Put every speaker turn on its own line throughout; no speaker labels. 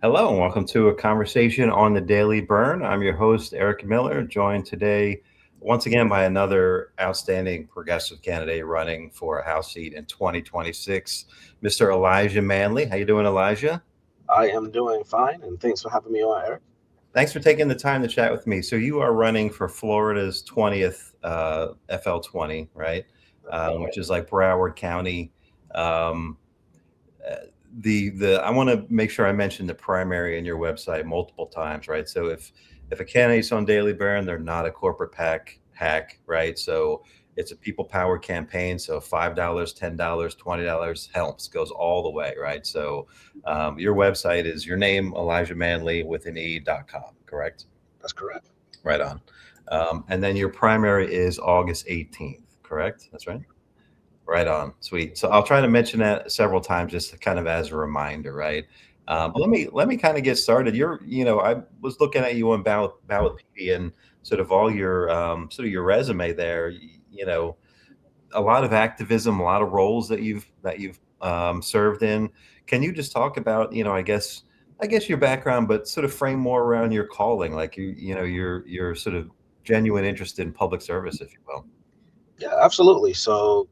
Hello, and welcome to a conversation on the Daily Bern. I'm your host, Eric Miller, joined today once again by another outstanding progressive candidate running for a House seat in 2026, Mr. Elijah Manley. How you doing, Elijah?
I am doing fine, and thanks for having me on, Eric.
Thanks for taking the time to chat with me. So you are running for Florida's 20th FL-20, right? Which is like Broward County. Um, uh, the I want to make sure I mention the primary in your website multiple times, right? So if a candidate's on Daily Baron, they're not a corporate PAC hack, right? So it's a people power campaign. So $5, $10, $20 helps, goes all the way, right? So your website is your name, Elijah Manley with an E.com, correct?
That's correct.
Right on. And then your primary is August 18th, correct? That's right. Right on. Sweet. So I'll try to mention that several times just to kind of as a reminder, right? Let me kind of get started. I was looking at you on Ballotpedia and sort of all your sort of your resume there. A lot of activism, a lot of roles that you've served in. Can you just talk about, I guess your background, but sort of frame more around your calling, like your sort of genuine interest in public service, if you will.
Yeah, absolutely. So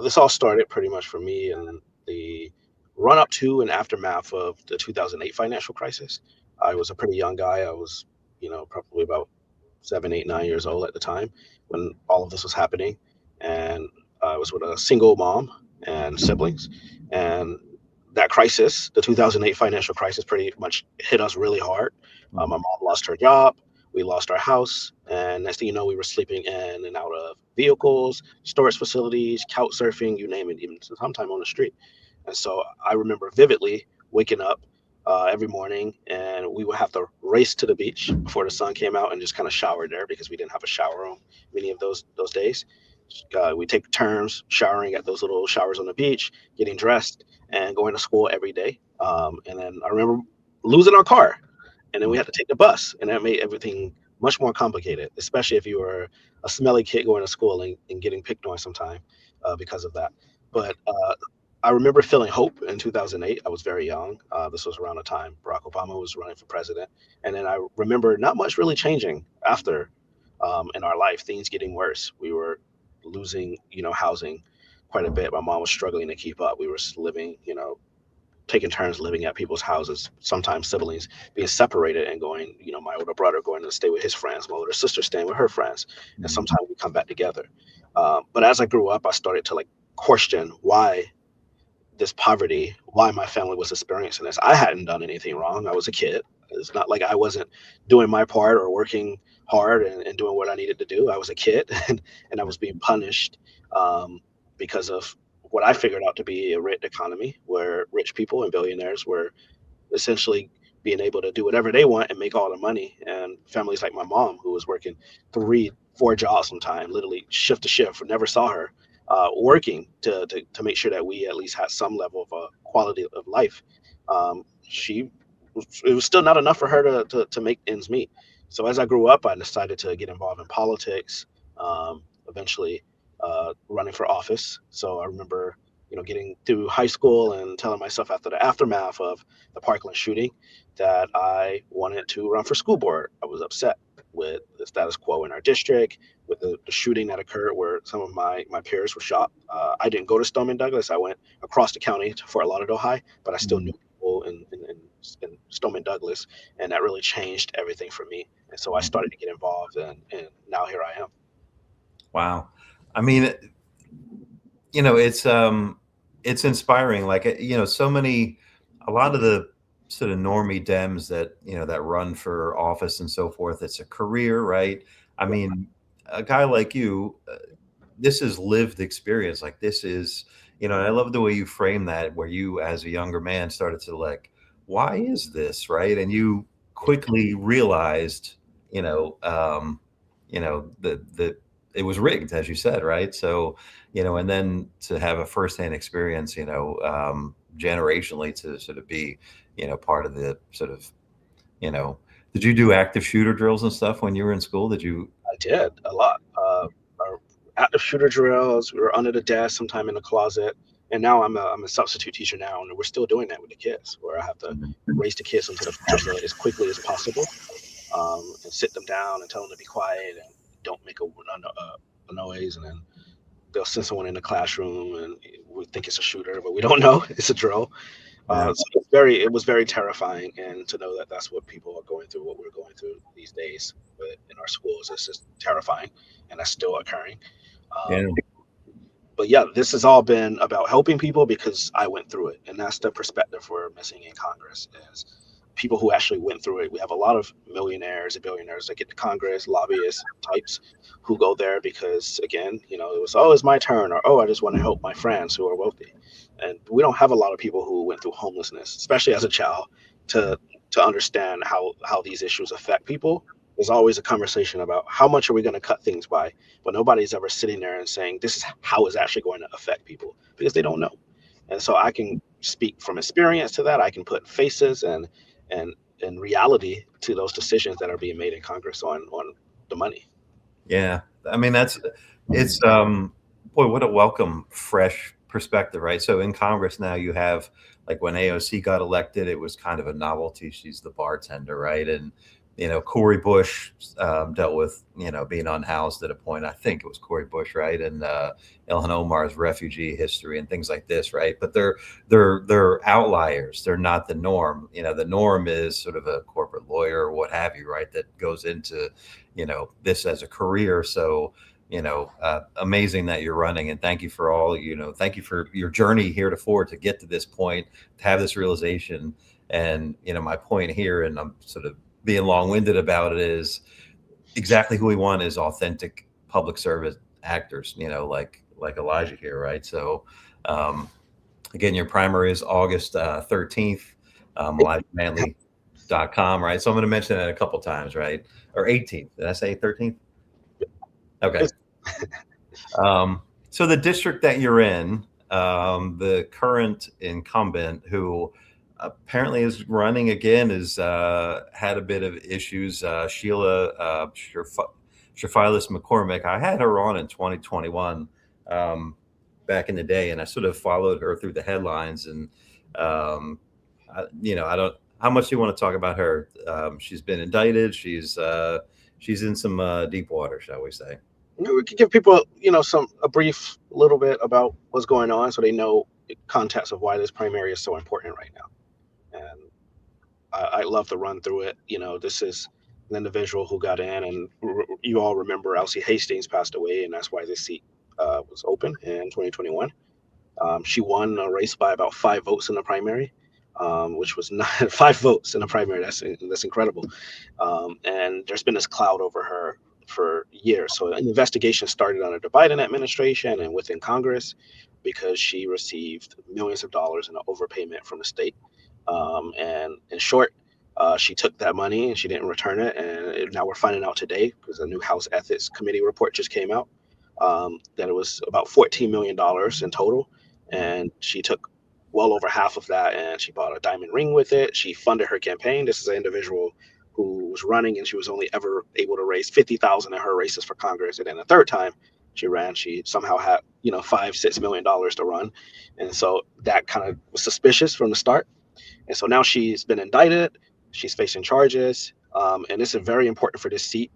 this all started pretty much for me in the run up to and aftermath of the 2008 financial crisis. I was a pretty young guy. I was, probably about 7, 8, 9 years old at the time when all of this was happening, and I was with a single mom and siblings, and that crisis, the 2008 financial crisis, pretty much hit us really hard. My mom lost her job. We lost our house, and next thing you know, we were sleeping in and out of vehicles, storage facilities, couch surfing, you name it, even sometime on the street. And so I remember vividly waking up every morning, and we would have to race to the beach before the sun came out and just kind of shower there because we didn't have a shower room many of those days. We take turns showering at those little showers on the beach, getting dressed, and going to school every day. And then I remember losing our car, and then we had to take the bus, and that made everything much more complicated, especially if you were a smelly kid going to school and getting picked on sometime because of that. But I remember feeling hope in 2008. I was very young. This was around the time Barack Obama was running for president. And then I remember not much really changing after in our life, things getting worse. We were losing, housing quite a bit. My mom was struggling to keep up. We were living, taking turns living at people's houses, sometimes siblings being separated and going, my older brother going to stay with his friends, my older sister staying with her friends. And sometimes we come back together. But as I grew up, I started to like question why this poverty, why my family was experiencing this. I hadn't done anything wrong. I was a kid. It's not like I wasn't doing my part or working hard and doing what I needed to do. I was a kid and I was being punished because of what I figured out to be a rich economy where rich people and billionaires were essentially being able to do whatever they want and make all the money. And families like my mom, who was working 3, 4 jobs sometime, literally shift to shift, never saw her working to make sure that we at least had some level of quality of life. She it was still not enough for her to make ends meet. So as I grew up, I decided to get involved in politics. Eventually, running for office. So I remember, getting through high school and telling myself after the aftermath of the Parkland shooting that I wanted to run for school board. I was upset with the status quo in our district, with the shooting that occurred where some of my peers were shot. I didn't go to Stoneman Douglas. I went across the county to Fort Lauderdale High, but I still knew people in Stoneman Douglas, and that really changed everything for me. And so I started to get involved, and now here I am.
Wow. I mean, it's inspiring. Like, so many, a lot of the sort of normie Dems that, that run for office and so forth, it's a career, right? I mean, a guy like you, this is lived experience. Like, this is, and I love the way you frame that, where you, as a younger man, started to like, why is this, right? And you quickly realized, the it was rigged, as you said, right? So, and then to have a firsthand experience, generationally to sort of be, part of the sort of, you know, did you do active shooter drills and stuff when you were in school? Did you?
I did a lot. Our active shooter drills. We were under the desk, sometime in the closet, And now I'm a substitute teacher now, and we're still doing that with the kids, where I have to raise the kids into the future as quickly as possible, and sit them down and tell them to be quiet and don't make a noise, and then they'll send someone in the classroom and we think it's a shooter, but we don't know. It's a drill.
Yeah.
So it was very terrifying, and to know that that's what people are going through, what we're going through these days, but in our schools, it's just terrifying, and that's still occurring.
Yeah.
But yeah, this has all been about helping people because I went through it, and that's the perspective we're missing in Congress is people who actually went through it. We have a lot of millionaires and billionaires that get to Congress, lobbyists types who go there because, again, it was, oh, it's my turn, or, oh, I just want to help my friends who are wealthy. And we don't have a lot of people who went through homelessness, especially as a child, to understand how these issues affect people. There's always a conversation about how much are we going to cut things by, but nobody's ever sitting there and saying this is how it's actually going to affect people, because they don't know. And so I can speak from experience to that. I can put faces and and reality to those decisions that are being made in Congress on the money.
Yeah. I mean, it's boy, what a welcome, fresh perspective, right? So in Congress now you have, like, when AOC got elected, it was kind of a novelty. She's the bartender, right? And Cori Bush dealt with being unhoused at a point. I think it was Cori Bush, right? And Ilhan Omar's refugee history and things like this, right? But they're outliers. They're not the norm. The norm is sort of a corporate lawyer or what have you, right? That goes into this as a career. So amazing that you're running, and thank you for all thank you for your journey heretofore to get to this point, to have this realization. And my point here, and I'm sort of being long-winded about it, is exactly who we want is authentic public service actors, like Elijah here, right? So again, your primary is August 13th, ElijahManley.com, right? So I'm going to mention that a couple times, right? Or 18th. Did I say 13th? Okay. So the district that you're in, the current incumbent, who apparently is running again, has had a bit of issues. Sheila Shafilus McCormick. I had her on in 2021, back in the day, and I sort of followed her through the headlines. And I don't. How much do you want to talk about her? She's been indicted. She's in some deep water, shall we say?
We could give people, a brief little bit about what's going on, so they know the context of why this primary is so important right now. And I love to run through it. This is an individual who got in, and you all remember Elsie Hastings passed away, and that's why this seat was open in 2021. She won a race by about 5 votes in the primary, which was not 5 votes in the primary. That's incredible. And there's been this cloud over her for years. So an investigation started under the Biden administration and within Congress because she received millions of dollars in an overpayment from the state. And in short, she took that money and she didn't return it. And now we're finding out today, because a new House Ethics Committee report just came out, that it was about $14 million in total. And she took well over half of that, and she bought a diamond ring with it. She funded her campaign. This is an individual who was running, and she was only ever able to raise 50,000 in her races for Congress. And then the third time she ran, she somehow had $5-6 million to run, and so that kind of was suspicious from the start. And so now she's been indicted. She's facing charges, and it's very important for this seat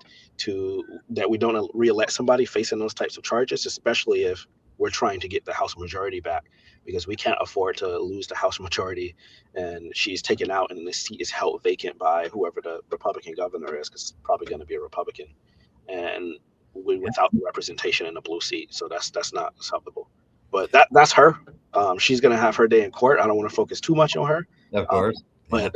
that we don't reelect somebody facing those types of charges, especially if we're trying to get the House majority back, because we can't afford to lose the House majority and she's taken out and the seat is held vacant by whoever the Republican governor is, because it's probably going to be a Republican, and without the representation in the blue seat. So that's not acceptable. But that's her. She's going to have her day in court. I don't want to focus too much on her.
Of course.
But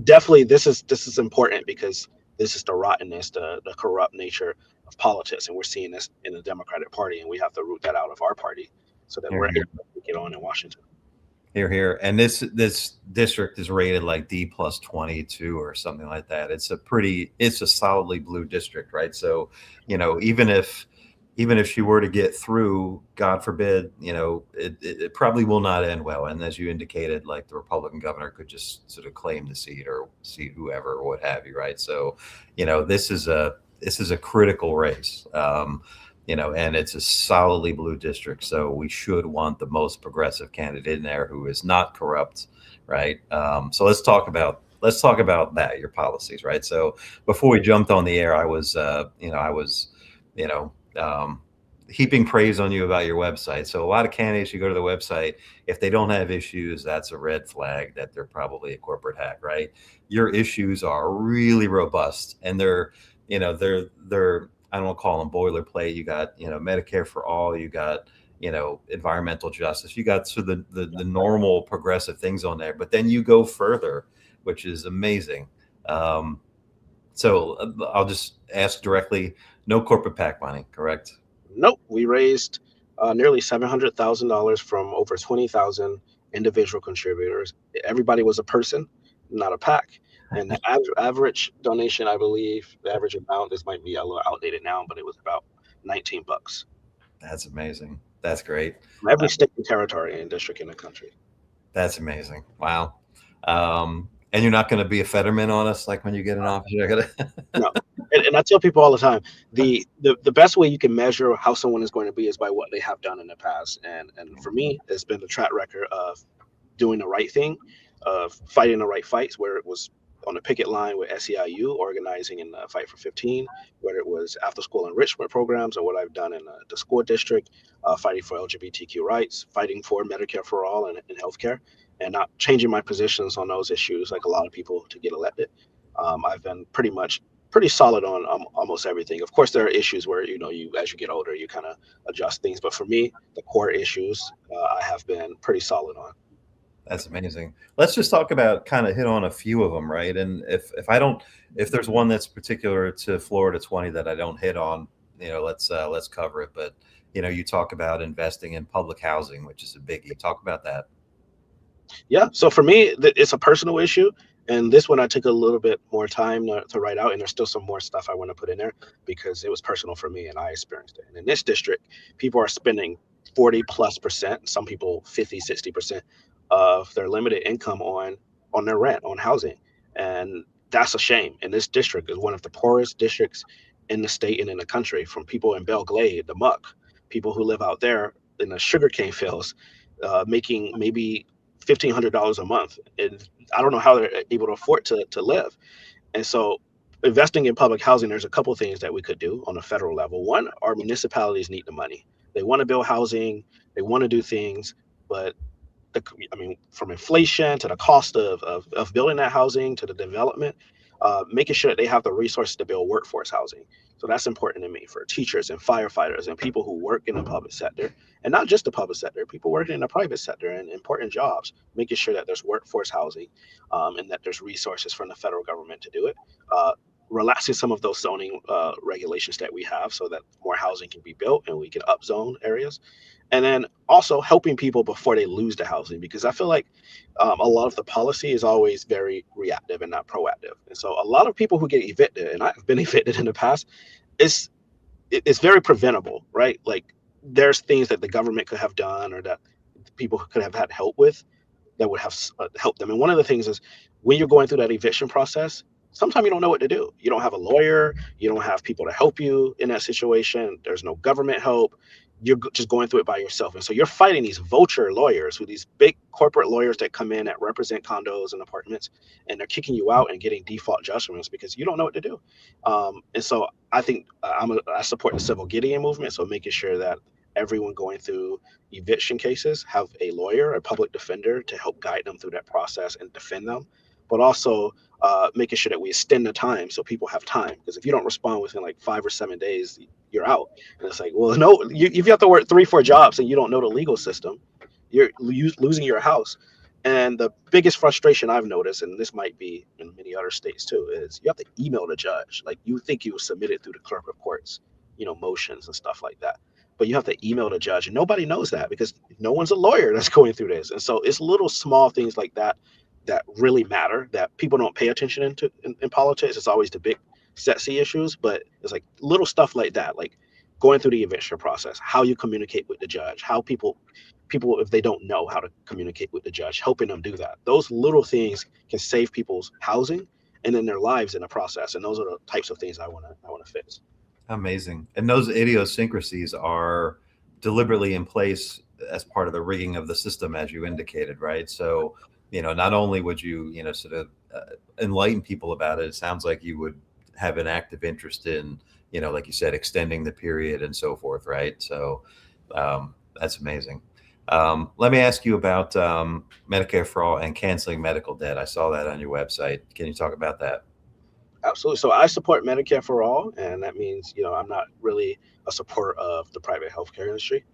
definitely this is important, because this is the rottenness, the corrupt nature of politics, and we're seeing this in the Democratic Party, and we have to root that out of our party so that we're able to get on in Washington.
Here. And this district is rated like D+22 or something like that. It's a solidly blue district, right? So, even if she were to get through, God forbid, it probably will not end well. And as you indicated, like, the Republican governor could just sort of claim the seat or seat whoever or what have you, right? So, this is a critical race. and it's a solidly blue district. So we should want the most progressive candidate in there who is not corrupt, right? So let's talk about that, your policies, right? So before we jumped on the air, I was, you know, um, heaping praise on you about your website. So a lot of candidates, you go to the website, if they don't have issues, that's a red flag that they're probably a corporate hack, right? Your issues are really robust, and they're I don't call them boilerplate. You got, Medicare for all, you got, environmental justice, you got sort of the normal progressive things on there, but then you go further, which is amazing. Um, so I'll just ask directly, no corporate PAC money, correct?
Nope, we raised nearly $700,000 from over 20,000 individual contributors. Everybody was a person, not a pack. And the average donation, I believe, the average amount, this might be a little outdated now, but it was about $19
That's amazing. That's great.
from every state and territory and district in the country.
That's amazing. Wow. And you're not going to be a Fetterman on us, like when you get in office. You're not gonna.
No, and I tell people all the time, the best way you can measure how someone is going to be is by what they have done in the past. And for me, it's been the track record of doing the right thing, of fighting the right fights, where it was on the picket line with SEIU, organizing in the Fight for 15, whether it was after school enrichment programs, or what I've done in the school district, fighting for LGBTQ rights, fighting for Medicare for all and healthcare, and not changing my positions on those issues like a lot of people to get elected. I've been pretty solid on almost everything. Of course, there are issues where you as you get older, you kind of adjust things. But for me, the core issues I have been pretty solid on.
That's amazing. Let's just talk about, kind of hit on a few of them, right? And if there's one that's particular to Florida 20 that I don't hit on, let's cover it. But you talk about investing in public housing, which is a biggie. Talk about that.
Yeah. So for me, it's a personal issue. And this one I took a little bit more time to write out. And there's still some more stuff I want to put in there because it was personal for me and I experienced it. And in this district, people are spending 40+%, some people 50, 60% of their limited income on their rent, on housing. And that's a shame. And this district is one of the poorest districts in the state and in the country, from people in Belle Glade, the muck, people who live out there in the sugarcane fields, making maybe $1,500 a month, and I don't know how they're able to afford to live. And so, investing in public housing, there's a couple things that we could do on a federal level. One, our municipalities need the money. They want to build housing, they want to do things, but I mean, from inflation to the cost of building that housing to the development, making sure that they have the resources to build workforce housing. So that's important to me for teachers and firefighters and people who work in the public sector, and not just the public sector, people working in the private sector and important jobs, making sure that there's workforce housing, and that there's resources from the federal government to do it. Relaxing some of those zoning regulations that we have so that more housing can be built and we can upzone areas, and then also helping people before they lose the housing, because I feel like a lot of the policy is always very reactive and not proactive. And so a lot of people who get evicted, and I've been evicted in the past, it's it's very preventable, right? Like, there's things that the government could have done or that people could have had help with that would have helped them. And one of the things is, when you're going through that eviction process, sometimes you don't know what to do. You don't have a lawyer, you don't have people to help you in that situation. There's no government help. You're just going through it by yourself. And so you're fighting these vulture lawyers, who these big corporate lawyers that come in that represent condos and apartments, and they're kicking you out and getting default judgments because you don't know what to do. And so I think I support the civil Gideon movement. So making sure that everyone going through eviction cases have a lawyer, a public defender, to help guide them through that process and defend them, but also making sure that we extend the time so people have time. Because if you don't respond within like 5 or 7 days, you're out. And it's like, well, no, if you have to work 3, 4 jobs and you don't know the legal system, you're losing your house. And the biggest frustration I've noticed, and this might be in many other states too, is you have to email the judge. Like, you think you submit it through the clerk of courts, motions and stuff like that. But you have to email the judge, and nobody knows that because no one's a lawyer that's going through this. And so it's little small things like that that really matter, that people don't pay attention in politics. It's always the big sexy issues, but it's like little stuff like that, like going through the eviction process, how you communicate with the judge, how people if they don't know how to communicate with the judge, helping them do that. Those little things can save people's housing and then their lives in the process. And those are the types of things I want to fix.
Amazing. And those idiosyncrasies are deliberately in place as part of the rigging of the system, as you indicated, right? So, not only would you, sort of enlighten people about it, it sounds like you would have an active interest in, like you said, extending the period and so forth, right? So that's amazing. Let me ask you about Medicare for all and canceling medical debt. I saw that on your website. Can you talk about that?
Absolutely. So I support Medicare for all, and that means I'm not really a supporter of the private healthcare industry,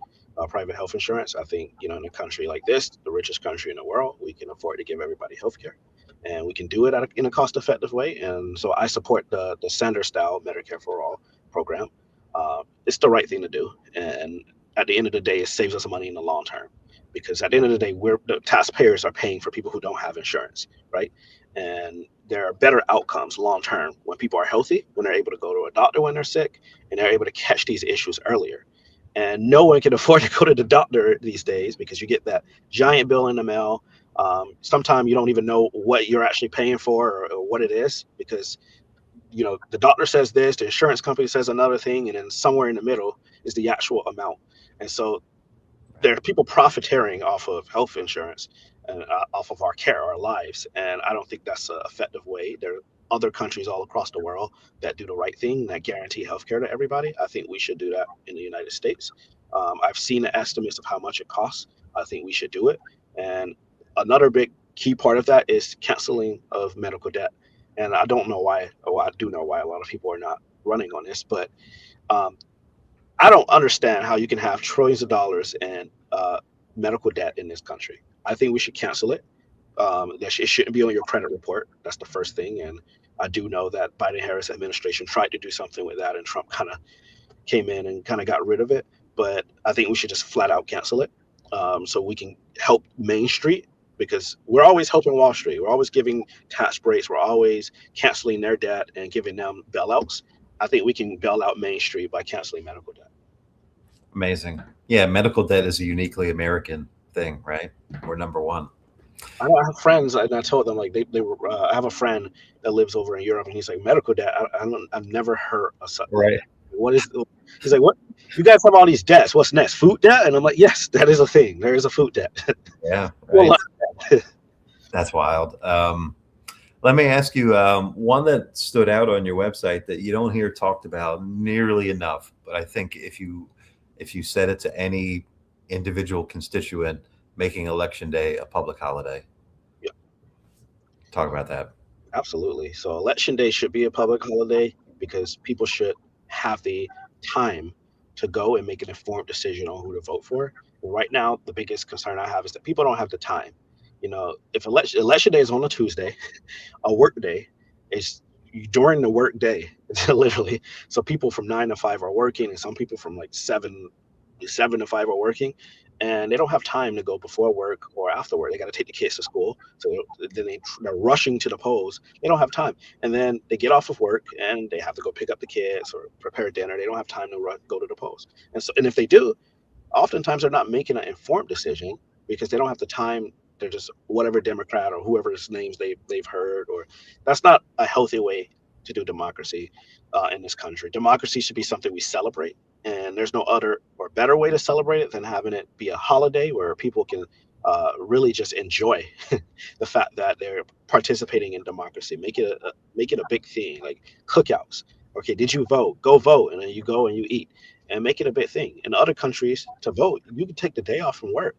private health insurance. I think in a country like this, the richest country in the world, we can afford to give everybody healthcare, and we can do it in a cost-effective way. And so I support the Sanders-style Medicare for all program. It's the right thing to do, and at the end of the day, it saves us money in the long term, because at the end of the day, the taxpayers are paying for people who don't have insurance, right? And there are better outcomes long term when people are healthy, when they're able to go to a doctor when they're sick, and they're able to catch these issues earlier. And no one can afford to go to the doctor these days, because you get that giant bill in the mail. Sometimes you don't even know what you're actually paying for, or what it is, because the doctor says this, the insurance company says another thing, and then somewhere in the middle is the actual amount. And so there are people profiteering off of health insurance and off of our care, our lives. And I don't think that's an effective way. There are other countries all across the world that do the right thing, that guarantee healthcare to everybody. I think we should do that in the United States. I've seen the estimates of how much it costs. I think we should do it. And another big key part of that is canceling of medical debt. And I don't know why, or I do know why a lot of people are not running on this, but um, I don't understand how you can have trillions of dollars in medical debt in this country. I think we should cancel it. It shouldn't be on your credit report. That's the first thing. And I do know that Biden-Harris administration tried to do something with that, and Trump kind of came in and kind of got rid of it. But I think we should just flat out cancel it, so we can help Main Street, because we're always helping Wall Street. We're always giving tax breaks. We're always canceling their debt and giving them bailouts. I think we can bail out Main Street by canceling medical debt.
Amazing. Yeah, medical debt is a uniquely American thing, right? We're number one.
I have friends, and I told them, like, they were. I have a friend that lives over in Europe, and he's like, medical debt. I've never heard of something like
Right.
that. What is? He's like, what? You guys have all these debts. What's next? Food debt? And I'm like, yes, that is a thing. There is a food debt.
Yeah,
Well,
right. That's wild. Let me ask you one that stood out on your website that you don't hear talked about nearly enough, but I think if you said it to any individual constituent, making election day a public holiday.
yeah,
Talk about that.
absolutely. So election day should be a public holiday, because people should have the time to go and make an informed decision on who to vote for. Right now, the biggest concern I have is that people don't have the time. If election day is on a Tuesday, a work day is during the work day, literally. So people from 9 to 5 are working, and some people from like seven to 5 are working, and they don't have time to go before work or after work. They got to take the kids to school, so then they're rushing to the polls. They don't have time, and then they get off of work and they have to go pick up the kids or prepare dinner. They don't have time to go to the polls, and if they do, oftentimes they're not making an informed decision, because they don't have the time. They're just whatever Democrat or whoever's names they've heard, or that's not a healthy way to do democracy in this country. Democracy should be something we celebrate, and there's no other or better way to celebrate it than having it be a holiday where people can really just enjoy the fact that they're participating in democracy. Make it a big thing, like cookouts. Okay, did you vote? Go vote, and then you go and you eat, and make it a big thing. In other countries, to vote, you can take the day off from work.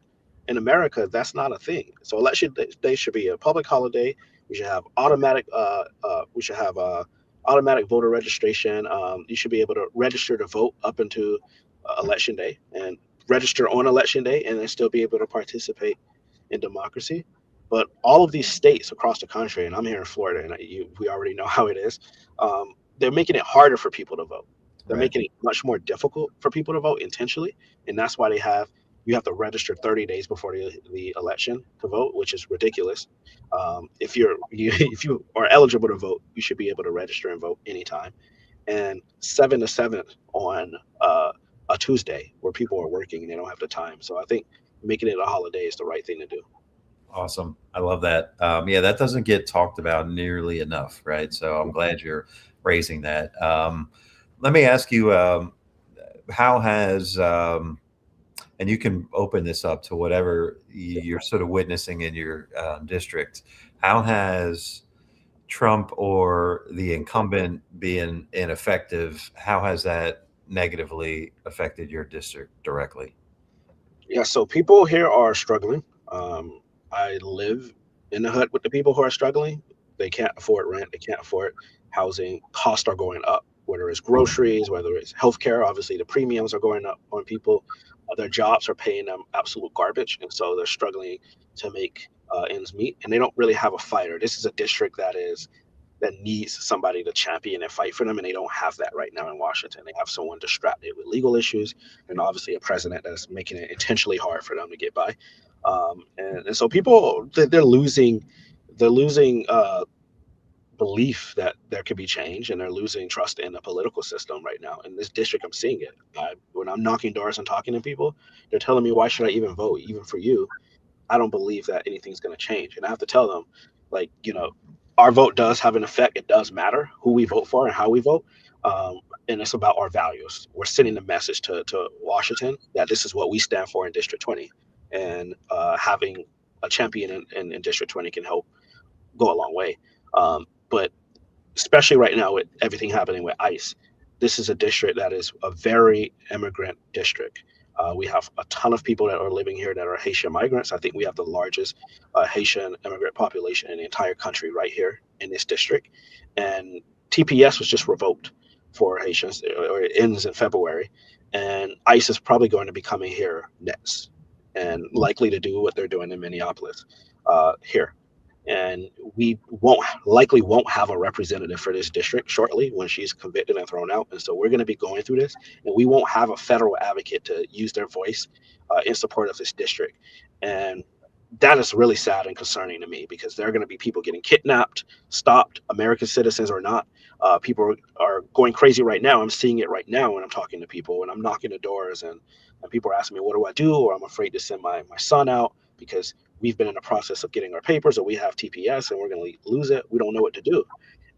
In America, that's not a thing. So election day should be a public holiday. We should have automatic voter registration. You should be able to register to vote up into election day, and register on election day, and then still be able to participate in democracy. But all of these states across the country, and I'm here in Florida, and we already know how it is. They're making it harder for people to vote. They're
Right.
making it much more difficult for people to vote intentionally, and that's why you have to register 30 days before the election to vote, which is ridiculous. If you are eligible to vote, you should be able to register and vote anytime. And 7 to 7 on a Tuesday, where people are working and they don't have the time. So I think making it a holiday is the right thing to do.
Awesome. I love that. Yeah, that doesn't get talked about nearly enough, right? So I'm glad you're raising that. let me ask you, how has and you can open this up to whatever you're sort of witnessing in your district. How has Trump or the incumbent being ineffective, how has that negatively affected your district directly?
Yeah, so people here are struggling. I live in the hood with the people who are struggling. They can't afford rent, they can't afford housing. Costs are going up, whether it's groceries, whether it's healthcare. Obviously, the premiums are going up on people. Their jobs are paying them absolute garbage, and so they're struggling to make ends meet. And they don't really have a fighter. This is a district that needs somebody to champion and fight for them, and they don't have that right now in Washington. They have someone distracted with legal issues, and obviously a president that's making it intentionally hard for them to get by. And so people they're losing belief that there could be change, and they're losing trust in the political system right now. In this district, I'm seeing it. When I'm knocking doors and talking to people, they're telling me, "Why should I even vote? Even for you, I don't believe that anything's going to change." And I have to tell them, like, our vote does have an effect. It does matter who we vote for and how we vote. Um, and it's about our values. We're sending a message to Washington that this is what we stand for in District 20. And having a champion in District 20 can help go a long way. But especially right now with everything happening with ICE, this is a district that is a very immigrant district. We have a ton of people that are living here that are Haitian migrants. I think we have the largest Haitian immigrant population in the entire country right here in this district. And TPS was just revoked for Haitians, or it ends in February. And ICE is probably going to be coming here next and likely to do what they're doing in Minneapolis here. And we won't have a representative for this district shortly when she's convicted and thrown out. And so we're going to be going through this, and we won't have a federal advocate to use their voice in support of this district. And that is really sad and concerning to me, because there are going to be people getting kidnapped, stopped, American citizens or not. People are going crazy right now. I'm seeing it right now when I'm talking to people, when I'm knocking the doors, and people are asking me, what do I do? Or I'm afraid to send my son out because we've been in the process of getting our papers, or we have TPS and we're going to lose it. We don't know what to do.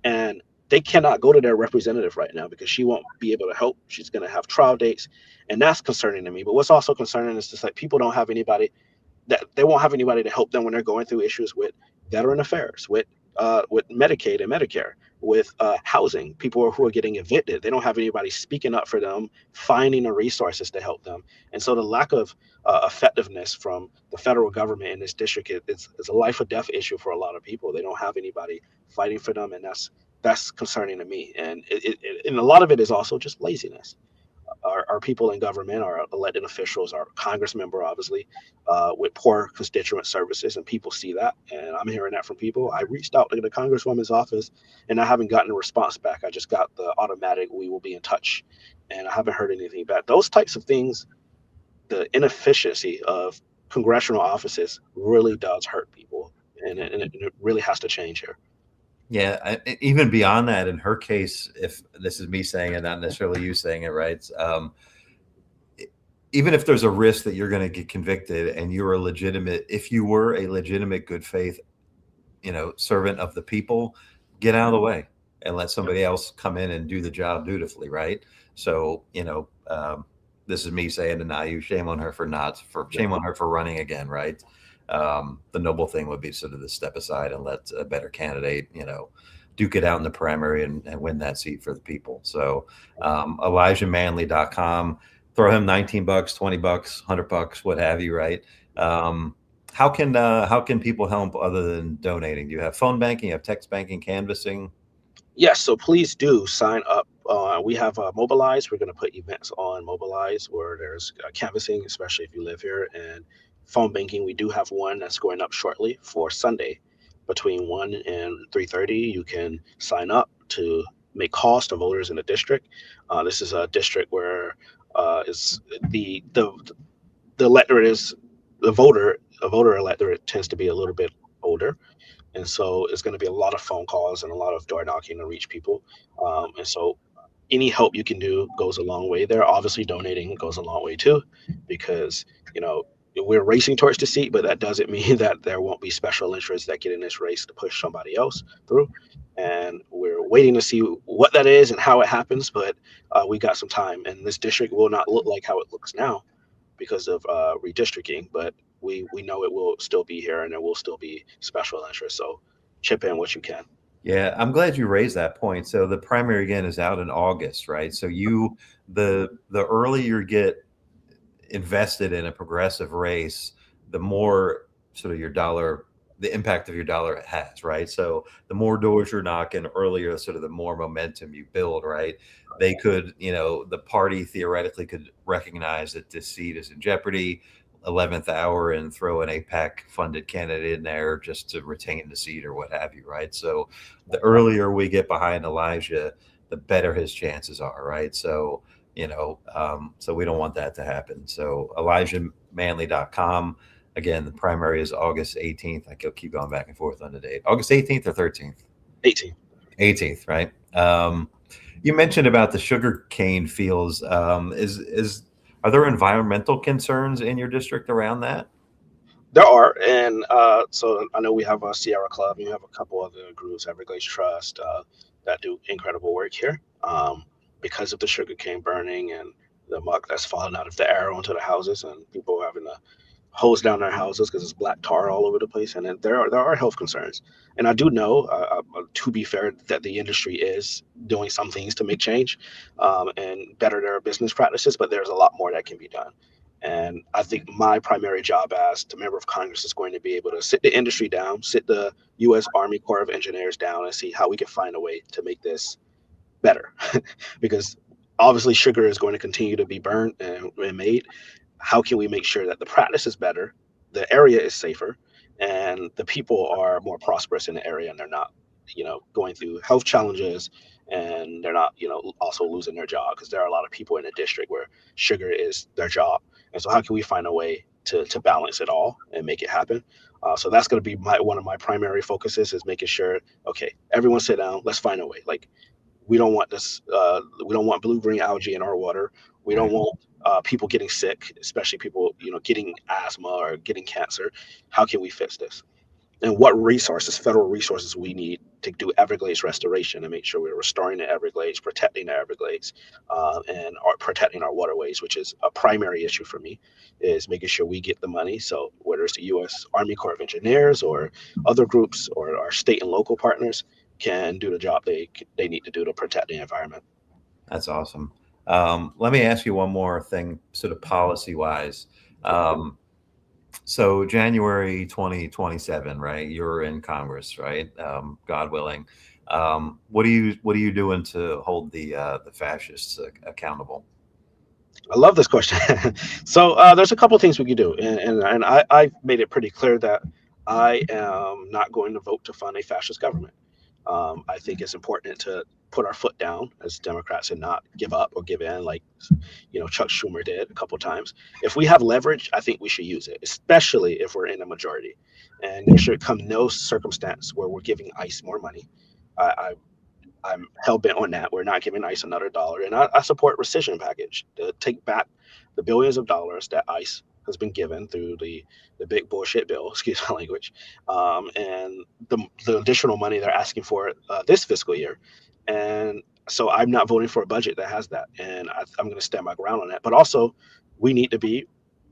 And they cannot go to their representative right now because she won't be able to help. She's going to have trial dates. And that's concerning to me. But what's also concerning is just like people don't have anybody, that they won't have anybody to help them when they're going through issues with veteran affairs, with Medicaid and Medicare, with housing. People who are getting evicted, they don't have anybody speaking up for them, finding the resources to help them. And so the lack of effectiveness from the federal government in this district is a life or death issue for a lot of people. They don't have anybody fighting for them, and that's concerning to me. And and a lot of it is also just laziness. Our people in government, our elected officials, our Congress member, obviously, with poor constituent services, and people see that. And I'm hearing that from people. I reached out to the Congresswoman's office, and I haven't gotten a response back. I just got the automatic "we will be in touch," and I haven't heard anything back. Those types of things, the inefficiency of congressional offices, really does hurt people, and it really has to change here.
Yeah, even beyond that, in her case, if this is me saying it, not necessarily you saying it, right? Even if there's a risk that you're going to get convicted and you're a legitimate, if you were a legitimate good faith, servant of the people, get out of the way and let somebody else come in and do the job dutifully, right? So, this is me saying to Nayu, shame on her for
Yeah.
shame on her for running again, right? The noble thing would be sort of to step aside and let a better candidate, duke it out in the primary and win that seat for the people. So, ElijahManley.com, throw him 19 bucks, 20 bucks, 100 bucks, what have you, right? How can people help other than donating? Do you have phone banking? You have text banking, canvassing?
Yes, so please do sign up. We have Mobilize. We're going to put events on Mobilize where there's canvassing, especially if you live here, and phone banking. We do have one that's going up shortly for Sunday between 1 and 3:30. You can sign up to make calls to voters in the district. This is a district where is the electorate is the voter a voter electorate tends to be a little bit older, and so it's going to be a lot of phone calls and a lot of door knocking to reach people. And so any help you can do goes a long way there. Obviously, donating goes a long way too, because you know we're racing towards the seat, but that doesn't mean that there won't be special interests that get in this race to push somebody else through. And waiting to see what that is and how it happens, but we got some time, and this district will not look like how it looks now because of redistricting, but we know it will still be here and there will still be special interest. So chip in what you can.
Yeah, I'm glad you raised that point. So the primary again is out in August, right? So the earlier you get invested in a progressive race, the more sort of the impact of your dollar it has, right? So the more doors you're knocking earlier, sort of the more momentum you build, right? They could, the party theoretically could recognize that this seat is in jeopardy, 11th hour, and throw an AIPAC funded candidate in there just to retain the seat or what have you, right? So the earlier we get behind Elijah, the better his chances are, right? So so we don't want that to happen. So ElijahManley.com. Again, the primary is August 18th. I could keep going back and forth on the date. August 18th or 13th?
18.
18th, right? You mentioned about the sugar cane fields. Are there environmental concerns in your district around that?
There are, and so I know we have a Sierra Club, and we have a couple other groups, Everglades Trust, that do incredible work here. Because of the sugarcane burning and the muck that's falling out of the air onto the houses, and people having to hose down their houses because it's black tar all over the place, and then there are health concerns. And I do know, to be fair, that the industry is doing some things to make change and better their business practices, but there's a lot more that can be done. And I think my primary job as the member of Congress is going to be able to sit the industry down, sit the U.S. Army Corps of Engineers down, and see how we can find a way to make this better. Because obviously sugar is going to continue to be burned and made. How can we make sure that the practice is better, the area is safer, and the people are more prosperous in the area, and they're not, going through health challenges, and they're not, also losing their job, because there are a lot of people in the district where sugar is their job. And so how can we find a way to balance it all and make it happen? So that's going to be one of my primary focuses, is making sure, okay, everyone sit down, let's find a way. Like, we don't want this. We don't want blue-green algae in our water. We don't want people getting sick, especially people, getting asthma or getting cancer. How can we fix this? And what resources, federal resources, we need to do Everglades restoration and make sure we're restoring the Everglades, protecting the Everglades, and are protecting our waterways, which is a primary issue for me, is making sure we get the money. So whether it's the U.S. Army Corps of Engineers or other groups or our state and local partners can do the job they need to do to protect the environment.
That's awesome. Let me ask you one more thing, sort of policy wise. So January 2027, right? You're in Congress, right? God willing. What are you doing to hold the fascists accountable?
I love this question. So there's a couple of things we could do, and I've made it pretty clear that I am not going to vote to fund a fascist government. I think it's important to put our foot down as Democrats and not give up or give in, like Chuck Schumer did a couple of times. If we have leverage, I think we should use it, especially if we're in a majority. And there should come no circumstance where we're giving ICE more money. I, I'm hell bent on that. We're not giving ICE another dollar, and I support rescission package to take back the billions of dollars that ICE has been given through the big bullshit bill. Excuse my language, and the additional money they're asking for this fiscal year. And so I'm not voting for a budget that has that, and I'm going to stand my ground on that. But also, we need to be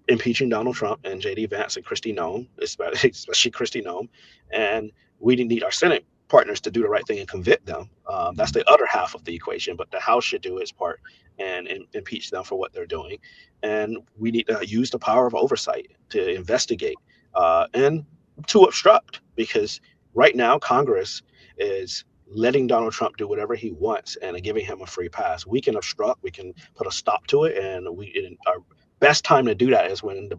impeaching Donald Trump and JD Vance and Kristi Noem, especially Kristi Noem, and we need our Senate partners to do the right thing and convict them. That's the other half of the equation, but the House should do its part and impeach them for what they're doing. And we need to use the power of oversight to investigate and to obstruct, because right now Congress is letting Donald Trump do whatever he wants and giving him a free pass. We can obstruct, we can put a stop to it, and our best time to do that is when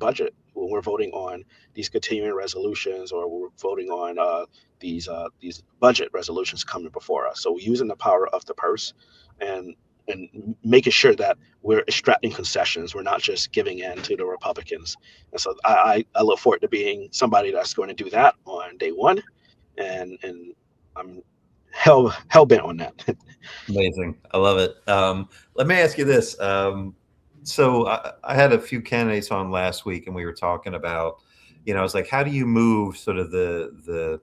we're voting on these continuing resolutions, or we're voting on these budget resolutions coming before us. So using the power of the purse and making sure that we're extracting concessions. We're not just giving in to the Republicans. And so I look forward to being somebody that's going to do that on day one, and I'm hell bent on that.
Amazing. I love it. Let me ask you this. So I had a few candidates on last week, and we were talking about, it's like, how do you move sort of the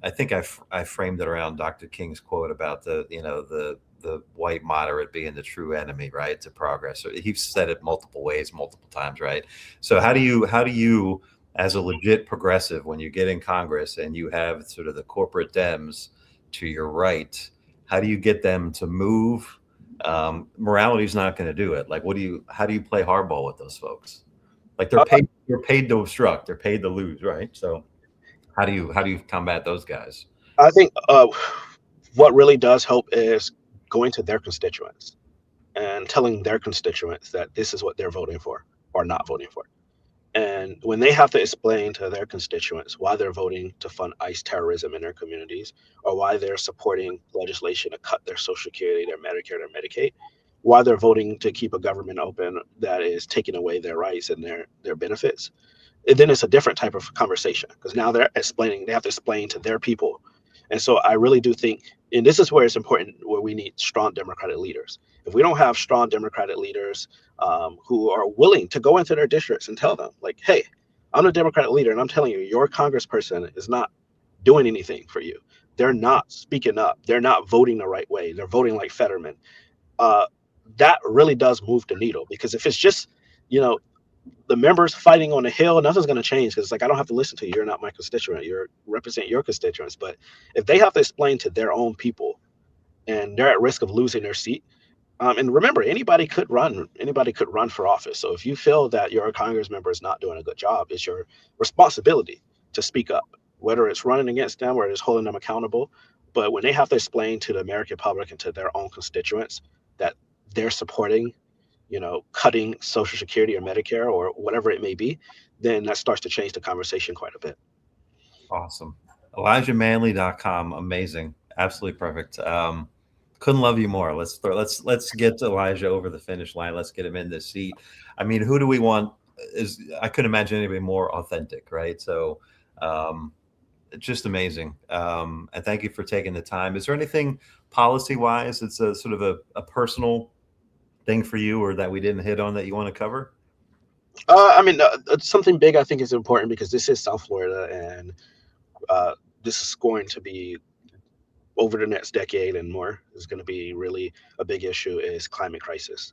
I think I framed it around Dr. King's quote about the white moderate being the true enemy, right, to progress. So he's said it multiple ways, multiple times, right? So how do you as a legit progressive, when you get in Congress and you have sort of the corporate Dems to your right, how do you get them to move? Morality's not going to do it. Like, how do you play hardball with those folks? Like they're paid to obstruct, they're paid to lose, right? So how do you combat those guys?
I think what really does help is going to their constituents and telling their constituents that this is what they're voting for or not voting for. And when they have to explain to their constituents why they're voting to fund ICE terrorism in their communities, or why they're supporting legislation to cut their Social Security, their Medicare, their Medicaid, why they're voting to keep a government open that is taking away their rights and their benefits, and then it's a different type of conversation because now they have to explain to their people. And so I really do think, and this is where it's important, where we need strong Democratic leaders. If we don't have strong Democratic leaders who are willing to go into their districts and tell them, like, hey, I'm a Democratic leader and I'm telling you, your congressperson is not doing anything for you. They're not speaking up. They're not voting the right way. They're voting like Fetterman. Uh, that really does move the needle, because if it's just, you know, the members fighting on the hill, nothing's going to change, because it's like, I don't have to listen to you. You're not my constituent. You represent your constituents. But if they have to explain to their own people and they're at risk of losing their seat, and remember, anybody could run for office. So if you feel that your Congress member is not doing a good job, it's your responsibility to speak up, whether it's running against them or it's holding them accountable. But when they have to explain to the American public and to their own constituents that they're supporting, cutting Social Security or Medicare or whatever it may be, then that starts to change the conversation quite a bit.
Awesome. ElijahManley.com. Amazing. Absolutely perfect. Couldn't love you more. Let's get Elijah over the finish line. Let's get him in this seat. I mean, who do we want? I couldn't imagine anybody more authentic, right? So, just amazing. And thank you for taking the time. Is there anything policy wise it's a sort of a personal thing for you, or that we didn't hit on, that you want to cover?
Something big I think is important, because this is South Florida, and this is going to be, over the next decade and more, is going to be really a big issue, is climate crisis.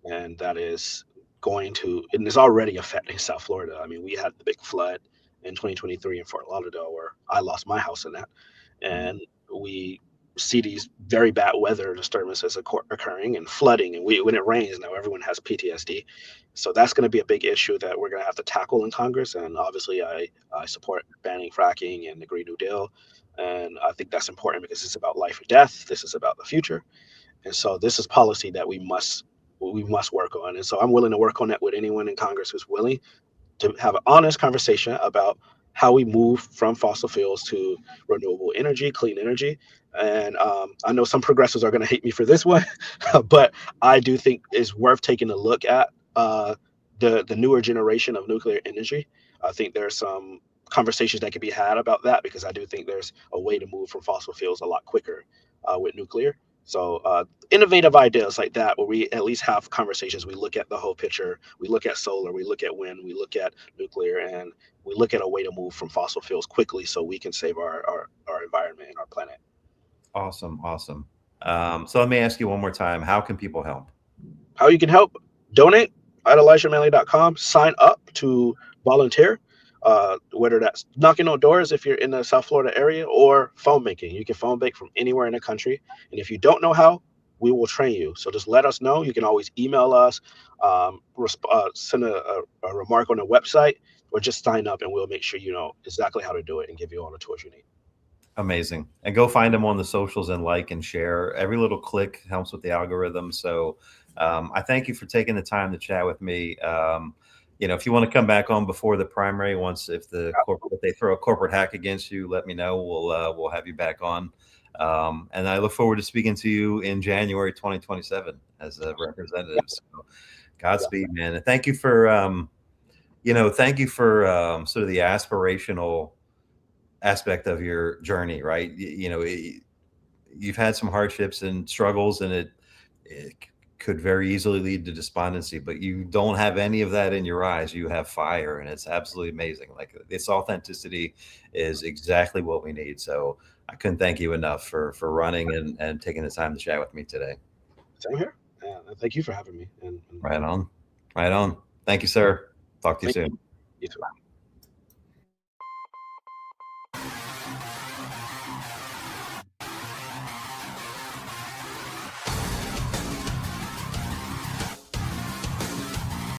And that is and it's already affecting South Florida. I mean, we had the big flood in 2023 in Fort Lauderdale, where I lost my house in that. And we see these very bad weather disturbances occurring and flooding. And when it rains now, everyone has PTSD. So that's going to be a big issue that we're going to have to tackle in Congress. And obviously, I support banning fracking and the Green New Deal. And I think that's important, because it's about life or death. This is about the future. And so this is policy that we must work on. And so I'm willing to work on that with anyone in Congress who's willing to have an honest conversation about how we move from fossil fuels to renewable energy, clean energy. And I know some progressives are going to hate me for this one, but I do think it's worth taking a look at the newer generation of nuclear energy. I think there's some conversations that can be had about that, because I do think there's a way to move from fossil fuels a lot quicker with nuclear. So innovative ideas like that, where we at least have conversations. We look at the whole picture. We look at solar. We look at wind. We look at nuclear, and we look at a way to move from fossil fuels quickly, so we can save our environment and our planet.
Awesome. Awesome. So let me ask you one more time. How can people help?
How you can help? Donate at ElijahManley.com. Sign up to volunteer. Whether that's knocking on doors if you're in the South Florida area, or phone banking. You can phone bank from anywhere in the country. And if you don't know how, we will train you. So just let us know. You can always email us, send a remark on the website, or just sign up, and we'll make sure you know exactly how to do it and give you all the tools you need.
Amazing. And go find them on the socials and like and share. Every little click helps with the algorithm. So I thank you for taking the time to chat with me. If you want to come back on before the primary, if they throw a corporate hack against you, let me know. We'll have you back on. And I look forward to speaking to you in January 2027 as a representative. So Godspeed, man. And thank you for sort of the aspirational aspect of your journey, right? You've had some hardships and struggles, and it could very easily lead to despondency, but you don't have any of that in your eyes. You have fire, and it's absolutely amazing. Like, this authenticity is exactly what we need. So I couldn't thank you enough for running and taking the time to chat with me today.
Same here. Thank you for having me. And
Right on. Right on. Thank you, sir. Talk to you
thank you.
soon.
You too.